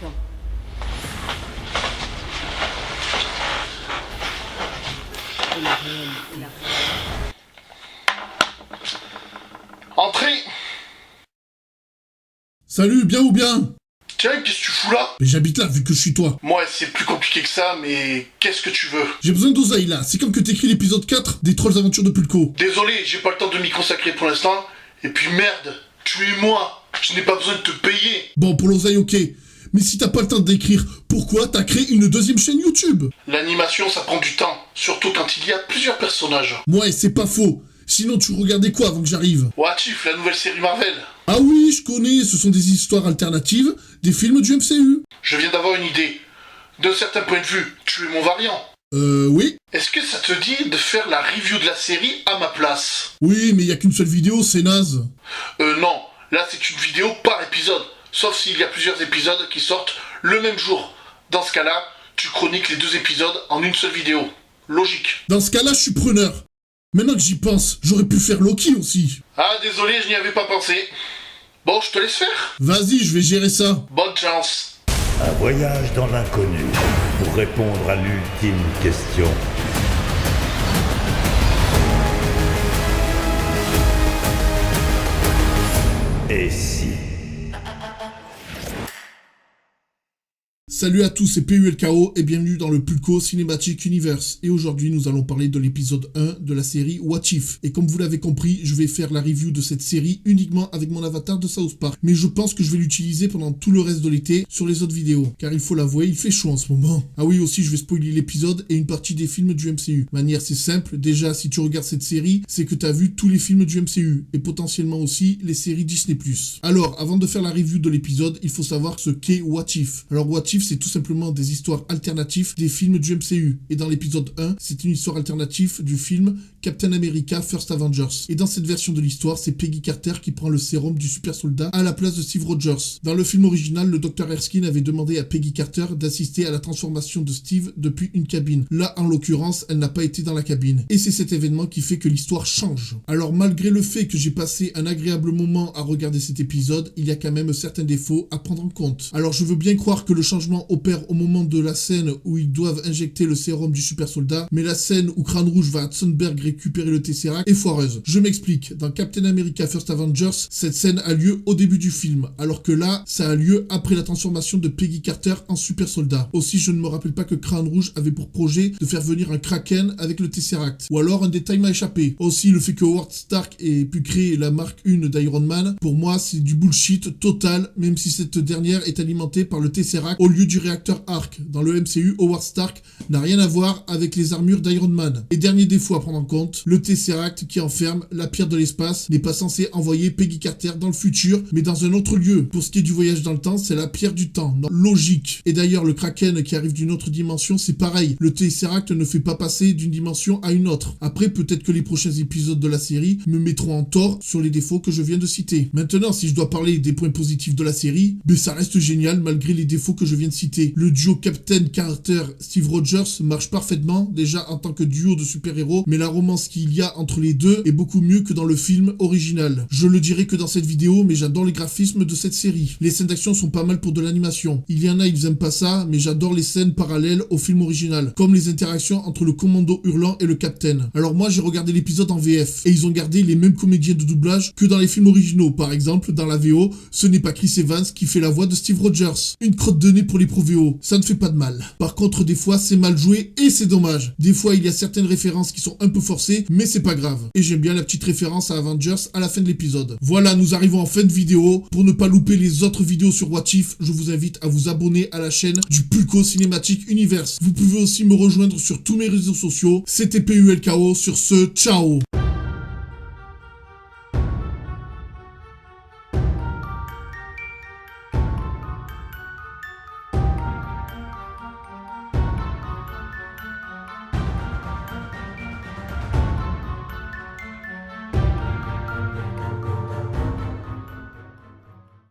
temps. Et la réelle, et la réelle. Entrez. Salut, bien ou bien? Tiens, qu'est-ce que tu fous là? Mais j'habite là, vu que je suis toi. Moi, c'est plus compliqué que ça, mais qu'est-ce que tu veux? J'ai besoin d'oseille là, c'est comme que t'écris l'épisode 4 des Trolls Aventures de Pulco. Désolé, j'ai pas le temps de m'y consacrer pour l'instant. Et puis merde, tu es moi. Je n'ai pas besoin de te payer. Bon, pour l'oseille, ok. Mais si t'as pas le temps d'écrire, pourquoi t'as créé une deuxième chaîne YouTube? L'animation, ça prend du temps. Surtout quand il y a plusieurs personnages. Ouais, c'est pas faux. Sinon, tu regardais quoi avant que j'arrive? What If, la nouvelle série Marvel. Ah oui, je connais, ce sont des histoires alternatives, des films du MCU. Je viens d'avoir une idée. D'un certain point de vue, tu es mon variant. Oui. Est-ce que ça te dit de faire la review de la série à ma place? Oui, mais y a qu'une seule vidéo, c'est naze. Non. Là, c'est une vidéo par épisode. Sauf s'il y a plusieurs épisodes qui sortent le même jour. Dans ce cas-là, tu chroniques les 2 épisodes en une seule vidéo. Logique. Dans ce cas-là, je suis preneur. Maintenant que j'y pense, j'aurais pu faire Loki aussi. Ah, désolé, je n'y avais pas pensé. Bon, je te laisse faire. Vas-y, je vais gérer ça. Bonne chance. Un voyage dans l'inconnu pour répondre à l'ultime question. Et si? Salut à tous, c'est PULKO et bienvenue dans le Pulco Cinematic Universe. Et aujourd'hui, nous allons parler de l'épisode 1 de la série What If. Et comme vous l'avez compris, je vais faire la review de cette série uniquement avec mon avatar de South Park. Mais je pense que je vais l'utiliser pendant tout le reste de l'été sur les autres vidéos. Car il faut l'avouer, il fait chaud en ce moment. Ah oui, aussi, je vais spoiler l'épisode et une partie des films du MCU. Manière, c'est simple. Déjà, si tu regardes cette série, c'est que t'as vu tous les films du MCU. Et potentiellement aussi les séries Disney+. Alors, avant de faire la review de l'épisode, il faut savoir ce qu'est What If. Alors, What If, c'est tout simplement des histoires alternatives des films du MCU. Et dans l'épisode 1, c'est une histoire alternative du film Captain America First Avengers. Et dans cette version de l'histoire, c'est Peggy Carter qui prend le sérum du super soldat à la place de Steve Rogers. Dans le film original, le Dr Erskine avait demandé à Peggy Carter d'assister à la transformation de Steve depuis une cabine. Là, en l'occurrence, elle n'a pas été dans la cabine. Et c'est cet événement qui fait que l'histoire change. Alors, malgré le fait que j'ai passé un agréable moment à regarder cet épisode, il y a quand même certains défauts à prendre en compte. Alors, je veux bien croire que le changement opère au moment de la scène où ils doivent injecter le sérum du super soldat, mais la scène où Crâne Rouge va à Thunberg récupérer le Tesseract est foireuse. Je m'explique, dans Captain America First Avengers, cette scène a lieu au début du film, alors que là, ça a lieu après la transformation de Peggy Carter en super soldat. Aussi, je ne me rappelle pas que Crâne Rouge avait pour projet de faire venir un Kraken avec le Tesseract, ou alors un détail m'a échappé. Aussi, le fait que Howard Stark ait pu créer la marque 1 d'Iron Man, pour moi, c'est du bullshit total, même si cette dernière est alimentée par le Tesseract au lieu du réacteur Arc. Dans le MCU, Howard Stark n'a rien à voir avec les armures d'Iron Man. Et dernier défaut à prendre en compte, le Tesseract qui enferme la pierre de l'espace n'est pas censé envoyer Peggy Carter dans le futur, mais dans un autre lieu. Pour ce qui est du voyage dans le temps, c'est la pierre du temps. Non, logique. Et d'ailleurs, le Kraken qui arrive d'une autre dimension, c'est pareil. Le Tesseract ne fait pas passer d'une dimension à une autre. Après, peut-être que les prochains épisodes de la série me mettront en tort sur les défauts que je viens de citer. Maintenant, si je dois parler des points positifs de la série, ben ça reste génial malgré les défauts que je viens de citer. Le duo Captain Carter-Steve Rogers marche parfaitement, déjà en tant que duo de super-héros, mais la romance qu'il y a entre les deux est beaucoup mieux que dans le film original. Je le dirai que dans cette vidéo, mais j'adore les graphismes de cette série. Les scènes d'action sont pas mal pour de l'animation. Il y en a, ils aiment pas ça, mais j'adore les scènes parallèles au film original, comme les interactions entre le commando hurlant et le Captain. Alors moi, j'ai regardé l'épisode en VF, et ils ont gardé les mêmes comédiens de doublage que dans les films originaux. Par exemple, dans la VO, ce n'est pas Chris Evans qui fait la voix de Steve Rogers. Une crotte de nez pour les pros VO. Ça ne fait pas de mal. Par contre, des fois, c'est mal joué et c'est dommage. Des fois, il y a certaines références qui sont un peu forcées, mais c'est pas grave. Et j'aime bien la petite référence à Avengers à la fin de l'épisode. Voilà, nous arrivons en fin de vidéo. Pour ne pas louper les autres vidéos sur What If, je vous invite à vous abonner à la chaîne du Pulco Cinematic Universe. Vous pouvez aussi me rejoindre sur tous mes réseaux sociaux. C'était PULKO. Sur ce, ciao!